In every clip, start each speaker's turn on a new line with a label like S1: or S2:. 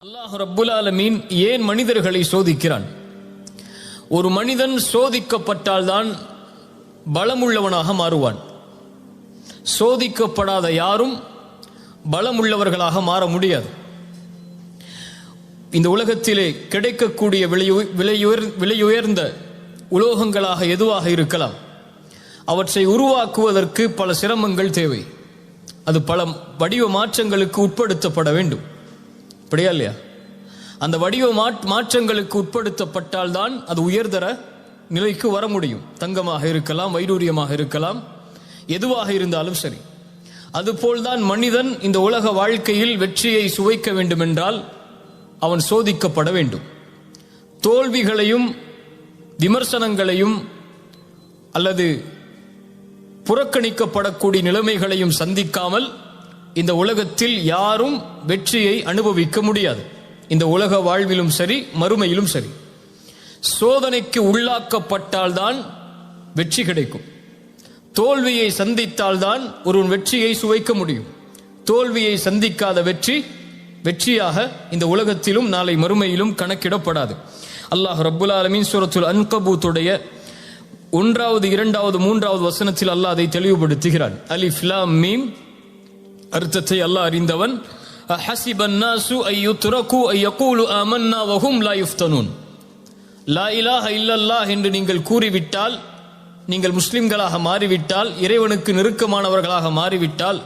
S1: அல்லாஹ் ரப்புல் ஆலமீன் ஏன் மனிதர்களை சோதிக்கிறான்? ஒரு மனிதன் சோதிக்கப்பட்டால்தான் பலமுள்ளவனாக மாறுவான். சோதிக்கப்படாத யாரும் பலமுள்ளவர்களாக மாற முடியாது. இந்த உலகத்திலே கிடைக்கக்கூடிய விலையுயர்ந்த உலோகங்களாக எதுவாக இருக்கலாம், அவற்றை உருவாக்குவதற்கு பல சிரமங்கள் தேவை. அது பல வடிவ மாற்றங்களுக்கு உட்படுத்தப்பட வேண்டும். அப்படியா இல்லையா? அந்த வடிவ மாற்றங்களுக்கு உட்படுத்தப்பட்டால்தான் அது உயர்தர நிலைக்கு வர முடியும். தங்கமாக இருக்கலாம், வைடூரியமாக இருக்கலாம், எதுவாக இருந்தாலும் சரி. அதுபோல்தான் மனிதன் இந்த உலக வாழ்க்கையில் வெற்றியை சுவைக்க வேண்டுமென்றால் அவன் சோதிக்கப்பட வேண்டும். தோல்விகளையும் விமர்சனங்களையும் அல்லது புறக்கணிக்கப்படக்கூடிய நிலைமைகளையும் சந்திக்காமல் இந்த உலகத்தில் யாரும் வெற்றியை அனுபவிக்க முடியாது. இந்த உலக வாழ்விலும் சரி, மறுமையிலும் சரி. சோதனைக்கு உள்ளாக்கப்பட்டால்தான் வெற்றி கிடைக்கும். தோல்வியை சந்தித்தால்தான் ஒருவன் வெற்றியை சுவைக்க முடியும். தோல்வியை சந்திக்காத வெற்றியாக இந்த உலகத்திலும் நாளை மறுமையிலும் கணக்கிடப்படாது. அல்லாஹ் ரப்புல் ஆலமீன் சூரத்துல் அன்கபூத்துடைய 1வது 2வது 3வது வசனத்தில் அல்லாஹ் அதை தெளிவுபடுத்துகிறான். அலிஃப் லாம் மீம் அர்த்தத்தை அல்லாஹ் அறிந்தவன். ஹஸிபன் நாசு அய்யுத்ரகு அய்யகூலு ஆமன்னா வஹும் லா யுஃப்தனூன். லா இலாஹ இல்லல்லாஹ் என்று நீங்கள் கூறிவிட்டால், நீங்கள் முஸ்லிம்களாக மாறிவிட்டால், இறைவனுக்கு நெருக்கமானவர்களாக மாறிவிட்டால்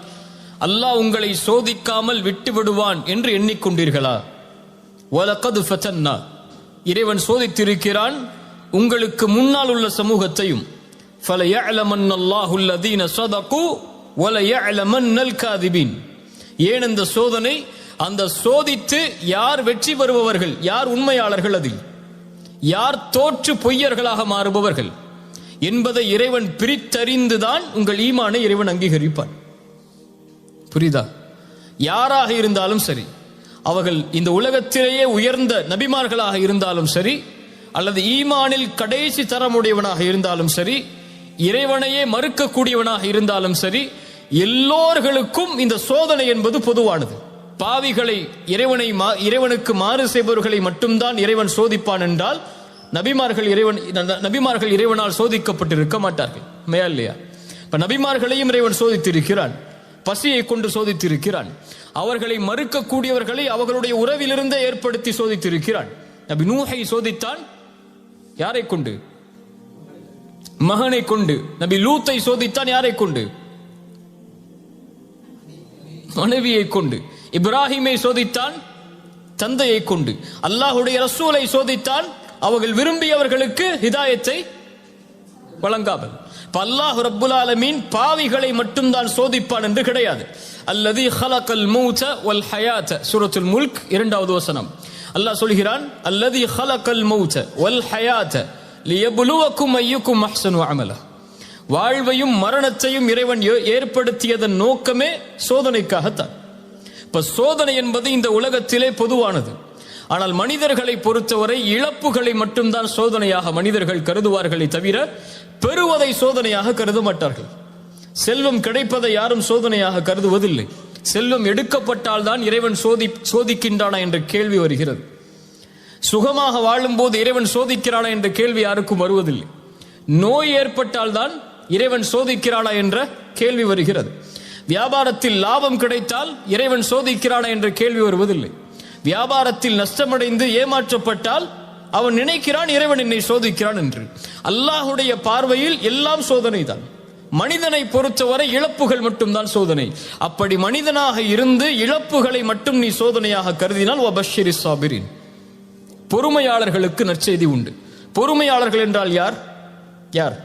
S1: அல்லாஹ் உங்களை சோதிக்காமல் விட்டு விடுவான் என்று எண்ணிக்கொண்டீர்களா? வலகத் ஃபதன்னா, இறைவன் சோதித்திருக்கிறான் உங்களுக்கு முன்னால் உள்ள சமூகத்தையும். ஃபலயஅலமன்னல்லாஹு அல்லதீன ஸதகு வலயஅலமன்னல் காதிபீன். ஏன் அந்த சோதனை? அந்த சோதித்து யார் வெற்றி பெறுபவர்கள், யார் உண்மையாளர்கள், அதில் யார் தோற்று பொய்யர்களாக மாறுபவர்கள் என்பதை இறைவன் பிரித்தறிந்துதான் உங்கள் ஈமானை இறைவன் அங்கீகரிப்பான். புரியுதா? யாராக இருந்தாலும் சரி, அவர்கள் இந்த உலகத்திலேயே உயர்ந்த நபிமார்களாக இருந்தாலும் சரி, அல்லது ஈமானில் கடைசி தரமுடையவனாக இருந்தாலும் சரி, இறைவனையே மறுக்கக்கூடியவனாக இருந்தாலும் சரி, எல்லோர்களுக்கும் இந்த சோதனை என்பது பொதுவானது. பாவிகளை, இறைவனுக்கு மாறு செய்பவர்களை மட்டும்தான் இறைவன் சோதிப்பான் என்றால் நபிமார்கள் இறைவனால் சோதிக்கப்பட்டிருக்க மாட்டார்கள். மேயா இல்லையா? இப்ப நபிமார்களையும் இறைவன் சோதித்திருக்கிறான், பசியை கொண்டு சோதித்திருக்கிறான், அவர்களை மறுக்கக்கூடியவர்களை அவர்களுடைய உறவிலிருந்தே ஏற்படுத்தி சோதித்திருக்கிறான். நபி நூஹை சோதித்தான், யாரை கொண்டு? மகனை கொண்டு. நபி லூத்தை சோதித்தான், யாரை கொண்டு? மனைவியை கொண்டு. இப்ராஹிமை சோதித்தான், தந்தையை கொண்டு. அல்லாஹுடைய ரசூலை சோதித்தான், அவர்கள் விரும்பியவர்களுக்கு ஹிதாயத்தை வழங்காமல். அல்லாஹ் ரப்புல் ஆலமீன் பாவிகளை மட்டும்தான் சோதிப்பான் என்று கிடையாது. அல்லதி ஹலகல் மௌத வல் ஹயாத, சூரத்துல் முல்க் 2வது வசனம். அல்லாஹ் சொல்கிறான், அல்லதி ஹலகல் மௌத வல் ஹயாத லியப்லுவக்கும் அய்யுக்கும் அஹ்ஸனு அமலா. வாழ்வையும் மரணத்தையும் இறைவன் ஏற்படுத்தியதன் நோக்கமே சோதனைக்காகத்தான். இப்ப சோதனை என்பது இந்த உலகத்திலே பொதுவானது. ஆனால் மனிதர்களை பொறுத்தவரை இழப்புகளை மட்டும்தான் சோதனையாக மனிதர்கள் கருதுவார்களே தவிர பெறுவதை சோதனையாக கருத மாட்டார்கள். செல்வம் கிடைப்பதை யாரும் சோதனையாக கருதுவதில்லை. செல்வம் எடுக்கப்பட்டால் தான் இறைவன் சோதிக்கின்றானா என்ற கேள்வி வருகிறது. சுகமாக வாழும் போது இறைவன் சோதிக்கிறானா என்ற கேள்வி யாருக்கும் வருவதில்லை. நோய் ஏற்பட்டால் தான் இறைவன் சோதிக்கிறானா என்ற கேள்வி வருகிறது. வியாபாரத்தில் லாபம் கிடைத்தால் இறைவன் சோதிக்கிறானா என்ற கேள்வி வருவதில்லை. வியாபாரத்தில் நஷ்டமடைந்து ஏமாற்றப்பட்டால் அவன் நினைக்கிறான் இறைவன் என்னை சோதிக்கிறான் என்று. அல்லாஹுடைய பார்வையில் எல்லாம் சோதனை தான். மனிதனை பொறுத்தவரை இழப்புகள் மட்டும்தான் சோதனை. அப்படி மனிதனாக இருந்து இழப்புகளை மட்டும் நீ சோதனையாக கருதினால் வபஷ்ஷிரிஸ் சாபிரின், பொறுமையாளர்களுக்கு நற்செய்தி உண்டு. பொறுமையாளர்கள் என்றால் யார்? யார்?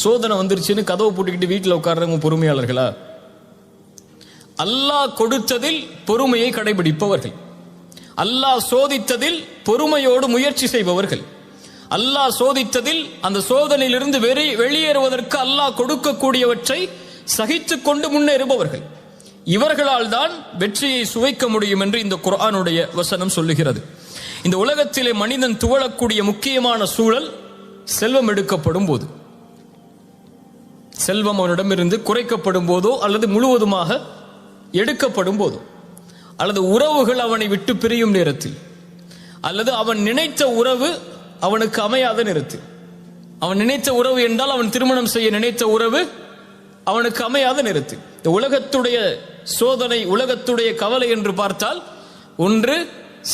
S1: சோதனை வந்துருச்சுன்னு கதவை போட்டுக்கிட்டு வீட்டில் உட்கார்றவங்க பொறுமையாளர்களா? அல்லாஹ் கொடுத்ததில் பொறுமையை கடைபிடிப்பவர்கள், அல்லாஹ் சோதித்ததில் பொறுமையோடு முயற்சி செய்பவர்கள், அல்லாஹ் சோதித்ததில் அந்த சோதனையிலிருந்து வெளியேறுவதற்கு அல்லாஹ் கொடுக்கக்கூடியவற்றை சகித்துக் கொண்டு முன்னேறுபவர்கள், இவர்களால் தான் வெற்றியை சுவைக்க முடியும் என்று இந்த குர்ஆனுடைய வசனம் சொல்லுகிறது. இந்த உலகத்திலே மனிதன் துவளக்கூடிய முக்கியமான சூழல் செல்வம் எடுக்கப்படும் போது, செல்வம் அவனிடமிருந்து குறைக்கப்படும் போதோ அல்லது முழுவதுமாக எடுக்கப்படும் போதோ, அல்லது உறவுகள் அவனை விட்டு பிரியும் நேரத்தில், அல்லது அவன் நினைத்த உறவு அவனுக்கு அமையாத நேரத்தில். அவன் நினைத்த உறவு என்றால் அவன் திருமணம் செய்ய நினைத்த உறவு அவனுக்கு அமையாத நேரத்தில். இந்த உலகத்துடைய சோதனை, உலகத்துடைய கவலை என்று பார்த்தால், ஒன்று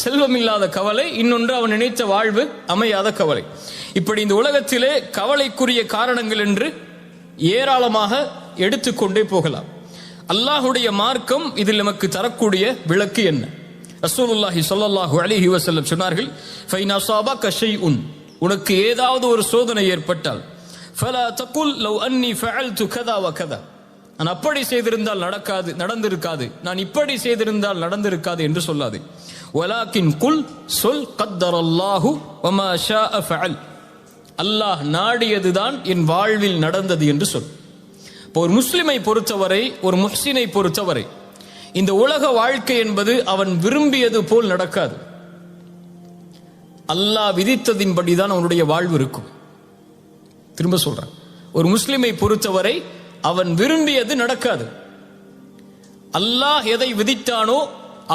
S1: செல்வமில்லாத கவலை, இன்னொன்று அவன் நினைத்த வாழ்வு அமையாத கவலை. இப்படி இந்த உலகத்திலே கவலைக்குரிய காரணங்கள் என்று ஏராளமாக எடுத்துக்கொண்டே போகலாம். அல்லாஹுடைய மார்க்கம் இதில் நமக்கு தரக்கூடிய விளக்கு என்ன? ரசூலுல்லாஹி ஸல்லல்லாஹு அலைஹி வஸல்லம் சொன்னார்கள், ஃபைன் அஸாபக ஷைஉன், உனக்கு ஏதாவது ஒரு சோதனை ஏற்பட்டால், ஃபலா தகுல் லவ் அன்னி ஃபஅல்து கதா வ கதா, நான் அப்படி செய்திருந்தால் நடந்திருக்காது, நான் இப்படி செய்திருந்தால் நடந்திருக்காது என்று சொல்லாதே. வலாக்கின் குல், சொல், கத்தரல்லாஹு வமா ஷாஅ ஃபஅல், அல்லாஹ் நாடியதுதான் என் வாழ்வில் நடந்தது என்று சொல். இப்போ ஒரு முஸ்லிமை பொறுத்தவரை, ஒரு முஹ்சினை பொறுத்தவரை, இந்த உலக வாழ்க்கை என்பது அவன் விரும்பியது போல் நடக்காது. அல்லாஹ் விதித்ததின்படிதான் அவனுடைய வாழ்வு இருக்கும். திரும்ப சொல்றேன், ஒரு முஸ்லிமை பொறுத்தவரை அவன் விரும்பியது நடக்காது. அல்லாஹ் எதை விதித்தானோ,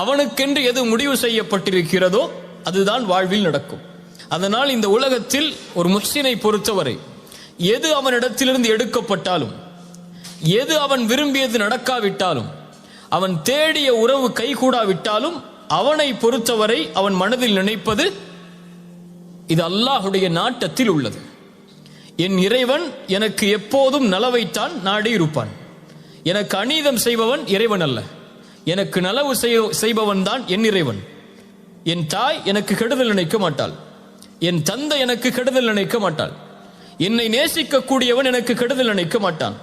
S1: அவனுக்கென்று எது முடிவு செய்யப்பட்டிருக்கிறதோ அதுதான் வாழ்வில் நடக்கும். அதனால் இந்த உலகத்தில் ஒரு முஹ்சினை பொறுத்தவரை எது அவனிடத்திலிருந்து எடுக்கப்பட்டாலும், எது அவன் விரும்பியது நடக்காவிட்டாலும், அவன் தேடிய உறவு கைகூடாவிட்டாலும், அவனை பொறுத்தவரை அவன் மனதில் நினைப்பது இது அல்லாஹுடைய நாட்டத்தில் உள்ளது. என் இறைவன் எனக்கு எப்போதும் நலவைத்தான் நாடி இருப்பான். எனக்கு அநீதம் செய்பவன் இறைவன் அல்ல, எனக்கு நலவு செய்பவன் தான் என் இறைவன். என் தாய் எனக்கு கெடுதல் நினைக்க மாட்டாள், என் தந்தை எனக்கு கெடுதல் நினைக்க மாட்டாள், என்னை நேசிக்கக்கூடியவன் எனக்கு கெடுதல் நினைக்க மாட்டான்.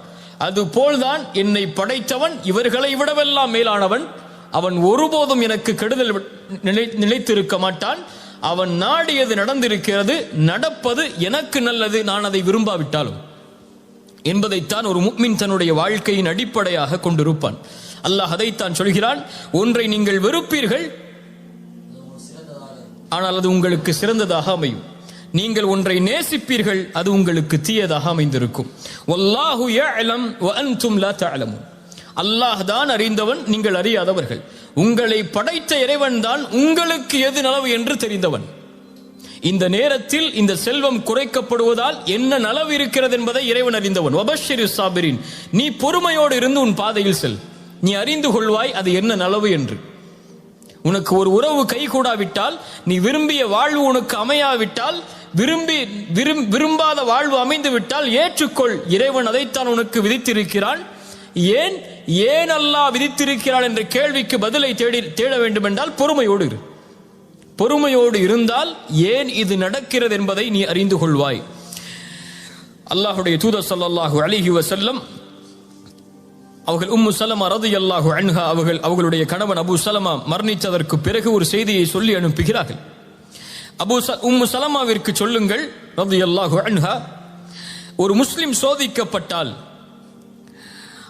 S1: அதுபோல்தான் என்னை படைத்தவன் இவர்களை விடவெல்லாம் மேலானவன், அவன் ஒருபோதும் எனக்கு கெடுதல் நினைத்திருக்க மாட்டான். அவன் நாடியது நடந்திருக்கிறது, நடப்பது எனக்கு நல்லது, நான் அதை விரும்பாவிட்டாலும் என்பதைத்தான் ஒரு முஃமின் தன்னுடைய வாழ்க்கையின் அடிப்படையாக கொண்டிருப்பான். அல்லாஹ் அதைத்தான் சொல்கிறான், ஒன்றை நீங்கள் வெறுப்பீர்கள், ஆனால் அது உங்களுக்கு சிறந்ததாக அமையும். நீங்கள் ஒன்றை நேசிப்பீர்கள், அது உங்களுக்கு தீயதாக அமைந்திருக்கும். வல்லாஹு யஅலம் வ அன்தும் லா தஅலமூன், அல்லாஹ் தான் அறிந்தவன், நீங்கள் அறியாதவர்கள். உங்களை படைத்த இறைவன் தான் உங்களுக்கு எது நலவு என்று தெரிந்தவன். இந்த நேரத்தில் இந்த செல்வம் குறைக்கப்படுவதால் என்ன நலவு இருக்கிறது என்பதை இறைவன் அறிந்தவன். வபஷ்ஷிரி ஸாபிரின், நீ பொறுமையோடு இருந்து உன் பாதையில் செல், நீ அறிந்து கொள்வாய் அது என்ன நலவு என்று. உனக்கு ஒரு உறவு கைகூடாவிட்டால், நீ விரும்பிய வாழ்வு உனக்கு அமையாவிட்டால், விரும்பாத வாழ்வு அமைந்து விட்டால் ஏற்றுக்கொள், இறைவன் அதைத்தான் உனக்கு விதித்திருக்கிறான். ஏன் அல்லாஹ் விதித்திருக்கிறான் என்ற கேள்விக்கு பதிலை தேட வேண்டும் என்றால் பொறுமையோடு இரு. பொறுமையோடு இருந்தால் ஏன் இது நடக்கிறது என்பதை நீ அறிந்து கொள்வாய். அல்லாஹுடைய தூதர் ஸல்லல்லாஹு அலைஹி வஸல்லம் அவர்கள் உம்மு சலமா ரலியல்லாஹு அன்ஹா அவர்களுடைய கணவன் அபூ சலமா மரணித்ததற்கு பிறகு ஒரு செய்தியை சொல்லி அனுப்புகிறார்கள். உம்மு சலமாவிற்கு சொல்லுங்கள் ரலியல்லாஹு அன்ஹா, ஒரு முஸ்லிம் சோதிக்கப்பட்டால்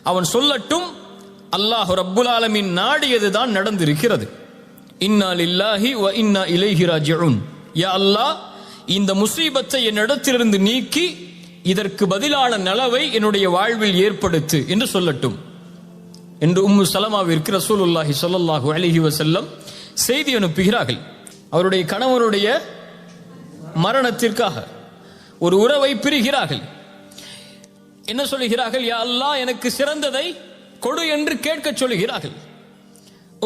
S1: அவன் சொல்லட்டும், அல்லாஹ் ரப்புல் ஆலமீன் நாடியதுதான் நடந்திருக்கிறது. இன்னா லில்லாஹி வ இன்னா இலைஹி ராஜிஊன், யா அல்லாஹ் இந்த முசீபத்தை என்னிடத்திலிருந்து நீக்கி இதற்கு பதிலான நலவை என்னுடைய வாழ்வில் ஏற்படுத்து என்று சொல்லட்டும் என்று உம்மு சலமாவிற்கு ரசூலுல்லாஹி ஸல்லல்லாஹு அலைஹி வஸல்லம் செய்தி அனுப்புகிறார்கள். அவருடைய கணவனுடைய மரணத்திற்காக ஒரு உறவை பிரிகிறார்கள். என்ன சொல்லுகிறார்கள்? யா அல்லாஹ் எனக்கு சிறந்ததை கொடு என்று கேட்க சொல்லுகிறார்கள்.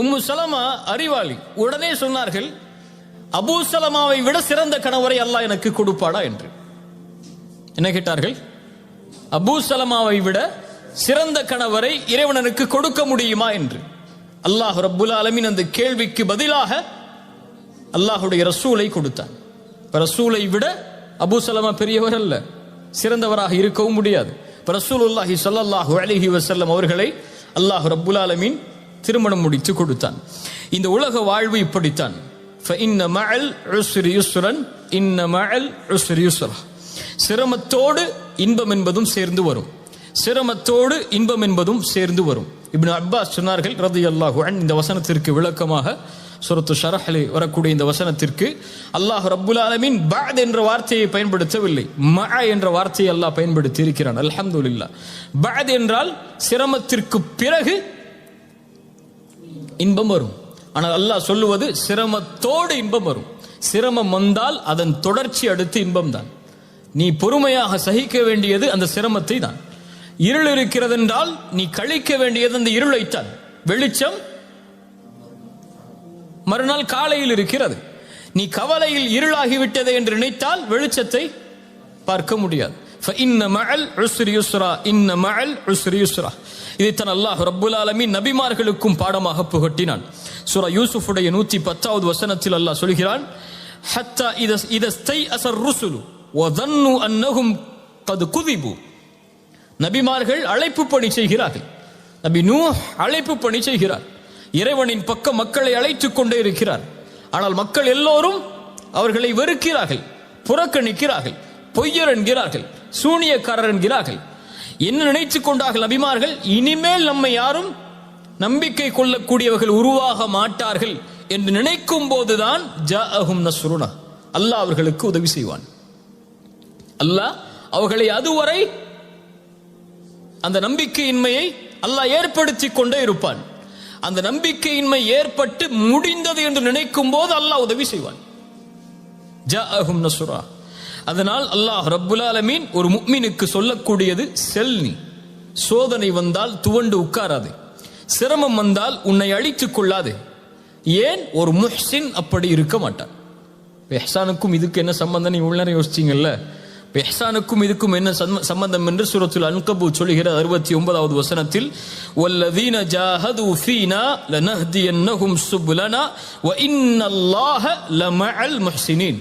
S1: உம்மு சலமா அறிவாளி, உடனே சொன்னார்கள், அபூ சலமாவை விட சிறந்த கணவரை அல்லாஹ் எனக்கு கொடுப்பாடா என்று. என்ன கேட்டார்கள்? அபூ சலமாவை விட சிறந்த கணவரை இறைவனுக்கு கொடுக்க முடியுமா என்று. அல்லாஹ் ரப்புல் ஆலமீன் அந்த கேள்விக்கு பதிலாக அல்லாஹுடைய ரசூலை கொடுத்தான். ரசூலை விட அபூ சலமா பெரியவர் அல்ல, சிறந்தவராக இருக்கவும் முடியாது. ரசூலுல்லாஹி ஸல்லல்லாஹு அலைஹி வஸல்லம் அவர்களை அல்லாஹ் ரப்புல் ஆலமீன் திருமணம் முடித்து கொடுத்தான். இந்த உலக வாழ்வு இப்படித்தான். ஃபஇன்ன மஅல் உஸ்ரி யுஸ்ரன், இன்ன மஅல் உஸ்ரி யுஸ்ரா. சிரமத்தோடு இன்பம் என்பதும் சேர்ந்து வரும், சிரமத்தோடு இன்பம் என்பதும் சேர்ந்து வரும். இப்னு அப்பாஸ் சொன்னார்கள் ரலியல்லாஹு அன்ஹு, இந்த வசனத்திற்கு விளக்கமாக சூரத்து ஷரஹ்லே வரக்கூடிய இந்த வசனத்திற்கு அல்லாஹ் ரப்புல் ஆலமீன் பஅத் என்ற வார்த்தையை பயன்படுத்தவில்லை, மஅ என்ற வார்த்தையை அல்லாஹ் பயன்படுத்தி இருக்கிறான். அல்ஹம்துலில்லாஹ். பஅத் என்றால் சிரமத்திற்கு பிறகு இன்பம் வரும். ஆனால் அல்லாஹ் சொல்லுவது சிரமத்தோடு இன்பம் வரும். சிரமம் வந்தால் அதன் தொடர்ச்சி அடுத்து இன்பம் தான். நீ பொறுமையாக சகிக்க வேண்டியது அந்த சிரமத்தை தான். இருள் இருக்கிறது என்றால் நீ கழிக்க வேண்டியது அந்த இருளைத்தான். வெளிச்சம் மறுநாள் காலையில் இருக்கிறது. நீ கவலையில் இருளாகிவிட்டது என்று நினைத்தால் வெளிச்சத்தை பார்க்க முடியாது. இதைத்தான் அல்லாஹ் ரப்புல் ஆலமீன் நபிமார்களுக்கும் பாடமாக புகட்டினான். சூரா யூசுஃபுடைய 110வது வசனத்தில் அல்லாஹ் சொல்கிறான், ஹத்தா இதஸ்தைஅஸர் ருசுலு வதன்னு அன்னஹும் கத் குதிபு. நபிமார்கள் அழைப்பு பணி செய்கிறார்கள். நபி நூஹ் அழைப்பு பணி செய்கிறார். இறைவனின் பக்கம் மக்களை அழைத்துக் கொண்டே இருக்கிறார். ஆனால் மக்கள் எல்லோரும் அவர்களை வெறுக்கிறார்கள், புறக்கணிக்கிறார்கள், பொய்யர் என்கிறார்கள், சூனியக்காரர் என்கிறார்கள். என்ன நினைத்துக் கொண்டார்கள் நபிமார்கள்? இனிமேல் நம்மை யாரும் நம்பிக்கை கொள்ளக்கூடியவர்கள் உருவாக மாட்டார்கள் என்று நினைக்கும் போதுதான் ஜாஅஹும் நஸ்ருனா, அல்லாஹ் அவர்களுக்கு உதவி செய்வான். அல்லாஹ் அவர்களை அதுவரை அந்த நம்பிக்கையின்மையை அல்லாஹ் ஏற்படுத்தி கொண்டே இருப்பான். அந்த நம்பிக்கையின்மை ஏற்பட்டு முடிந்தது என்று நினைக்கும் போது அல்லாஹ் உதவி செய்வான். ஜாஅஹும் நஸ்ருனா. அதனால் அல்லாஹ் ரப்புல் ஆலமீன் ஒரு முஃமினுக்கு சொல்லக்கூடியது, செல்னி சோதனை வந்தால் துவண்டு உட்காராது, சிரமம் வந்தால் உன்னை அழித்துக் கொள்ளாது. ஏன்? ஒரு முஹ்சின் அப்படி இருக்க மாட்டான். இஹ்சானுக்கும் இதுக்கு என்ன சம்பந்தம்? நீ உள்ள யோசிச்சீங்கல்ல, இஹ்சானுக்கும் இதுக்கும் என்ன சம்பந்தம் என்று சூரத்துல் அன்கபூத் சொல்லுகிற 69வது வசனத்தில், வல்லதீன ஜாஹது ஃபீனா லனஹ்தியன்னஹும் சுப்லனா வ இன்னல்லாஹ லமஅல் முஹ்சினீன்.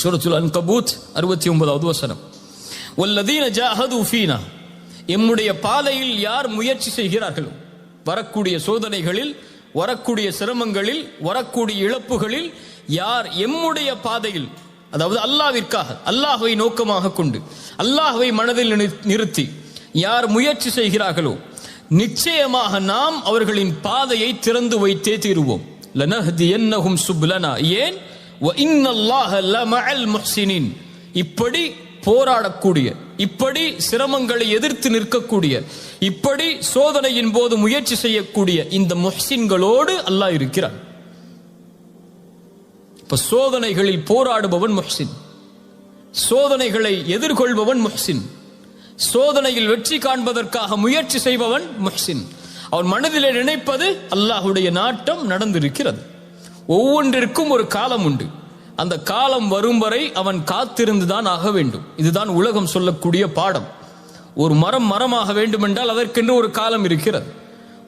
S1: சூரத்துல் அன்கபூத் 69வது வசனம். வல்லதீன ஜாஹது ஃபீனா, எம்முடைய பாதையில் யார் முயற்சி செய்கிறார்களோ, வரக்கூடிய சோதனைகளில், வரக்கூடிய சிரமங்களில், வரக்கூடிய இழப்புகளில் யார் எம்முடைய பாதையில், அதாவது அல்லாஹ்விற்காக, அல்லாஹ்வை நோக்கமாக கொண்டு, அல்லாஹ்வை மனதில் நிறுத்தி யார் முயற்சி செய்கிறார்களோ, நிச்சயமாக நாம் அவர்களின் பாதையை திறந்து வைத்தே தீருவோம். லனஹ்தியன்னஹும் சுப்லனா. ஏன்? வ இன்னல்லாஹ லமஅல் முஹ்சினீன். இப்படி போராடக்கூடிய, இப்படி சிரமங்களை எதிர்த்து நிற்கக்கூடிய, இப்படி சோதனையின் போது முயற்சி செய்யக்கூடிய இந்த முஹ்சின்களோடு அல்லாஹ் இருக்கிறான். இப்ப சோதனைகளில் போராடுபவன் முஹ்சின், சோதனைகளை எதிர்கொள்பவன் முஹ்சின், சோதனையில் வெற்றி காண்பதற்காக முயற்சி செய்பவன் முஹ்சின். அவன் மனதிலே நினைப்பது அல்லாஹ்வுடைய நாட்டம் நடந்திருக்கிறது. ஒவ்வொன்றிற்கும் ஒரு காலம் உண்டு. அந்த காலம் வரும் வரை அவன் காத்திருந்துதான் ஆக வேண்டும். இதுதான் உலகம் சொல்லக்கூடிய பாடம். ஒரு மரம் மரமாக வேண்டுமென்றால் அதற்கென்று ஒரு காலம் இருக்கிறது.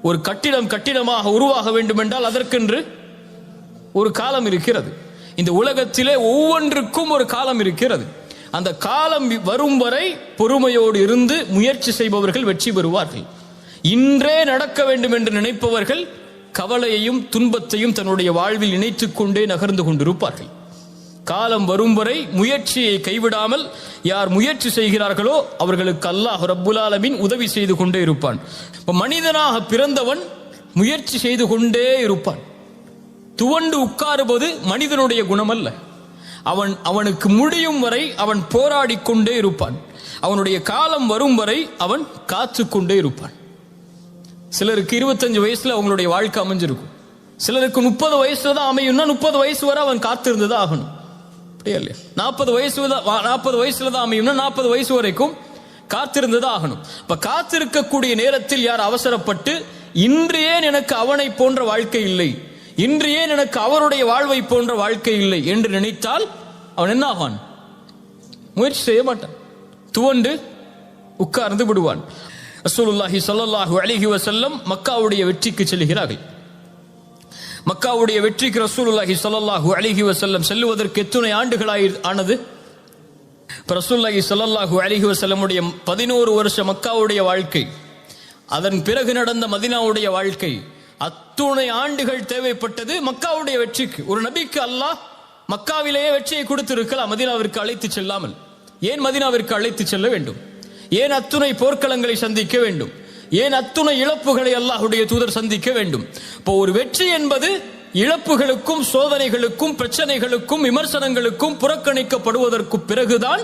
S1: ஒரு கட்டிடம் கட்டிடமாக உருவாக வேண்டுமென்றால் அதற்கென்று ஒரு காலம் இருக்கிறது. இந்த உலகத்திலே ஒவ்வொன்றுக்கும் ஒரு காலம் இருக்கிறது. அந்த காலம் வரும் வரை பொறுமையோடு இருந்து முயற்சி செய்பவர்கள் வெற்றி பெறுவார்கள். இன்றே நடக்க வேண்டும் என்று நினைப்பவர்கள் கவலையையும் துன்பத்தையும் தன்னுடைய வாழ்வில் இணைத்துக் கொண்டே நகர்ந்து கொண்டிருப்பார்கள். காலம் வரும் வரை முயற்சியை கைவிடாமல் யார் முயற்சி செய்கிறார்களோ அவர்களுக்கு அல்லாஹ் ரப்புல் ஆலமீன் உதவி செய்து கொண்டே இருப்பான். மனிதனாக பிறந்தவன் முயற்சி செய்து கொண்டே இருப்பான். துவண்டு உட்காருவது மனிதனுடைய குணமல்ல. அவனுக்கு முடியும் வரை அவன் போராடி கொண்டே இருப்பான். அவனுடைய காலம் வரும் வரை அவன் காத்து கொண்டே இருப்பான். சிலருக்கு 25 வயசுல அவங்களுடைய வாழ்க்கை அமைஞ்சிருக்கும். சிலருக்கு 30 வயசுல தான் அமையும்னா 30 வயசு வரை அவன் காத்திருந்ததா ஆகணும். அப்படியே இல்லையா? 40 வயசுல தான் அமையும்னா 40 வயசு வரைக்கும் காத்திருந்ததா ஆகணும். இப்ப காத்திருக்கக்கூடிய நேரத்தில் யார் அவசரப்பட்டு இன்று ஏன் எனக்கு அவனை போன்ற வாழ்க்கை இல்லை, இன்று ஏன் எனக்கு அவருடைய வாழ்வை போன்ற வாழ்க்கை இல்லை என்று நினைத்தால் அவன் என்ன ஆவான்? முயற்சி செய்ய மாட்டான், துவண்டு உட்கார்ந்து விடுவான். ரசூலுல்லாஹி ஸல்லல்லாஹு அலைஹி வஸல்லம் மக்காவுடைய வெற்றிக்கு செல்கிறார்கள். மக்காவுடைய வெற்றிக்கு ரசூலுல்லாஹி ஸல்லல்லாஹு அலைஹி வஸல்லம் செல்லுவதற்கு எத்தனை ஆண்டுகளாய் ஆனது? ரசூலுல்லாஹி ஸல்லல்லாஹு அலைஹி வஸல்லமுடைய 11 வருஷ மக்காவுடைய வாழ்க்கை, அதன் பிறகு நடந்த மதீனாவுடைய வாழ்க்கை, அத்துணை ஆண்டுகள் தேவைப்பட்டது மக்காவுடைய வெற்றிக்கு. ஒரு நபிக்கு அல்லாஹ் மக்காவிலேயே வெற்றியை கொடுத்திருக்கலாம், மதீனாவிற்கு அழைத்து செல்லாமல். ஏன் மதீனாவிற்கு அழைத்து செல்ல வேண்டும்? ஏன் அத்துணை போர்க்களங்களை சந்திக்க வேண்டும்? ஏன் அத்துணை இழப்புகளை அல்லாஹ்வுடைய தூதர் சந்திக்க வேண்டும்? இப்போ ஒரு வெற்றி என்பது இழப்புகளுக்கும் சோதனைகளுக்கும் பிரச்சனைகளுக்கும் விமர்சனங்களுக்கும் புறக்கணிக்கப்படுவதற்கு பிறகுதான்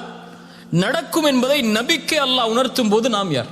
S1: நடக்கும் என்பதை நபிக்கு அல்லாஹ் உணர்த்தும் போது நாம் யார்?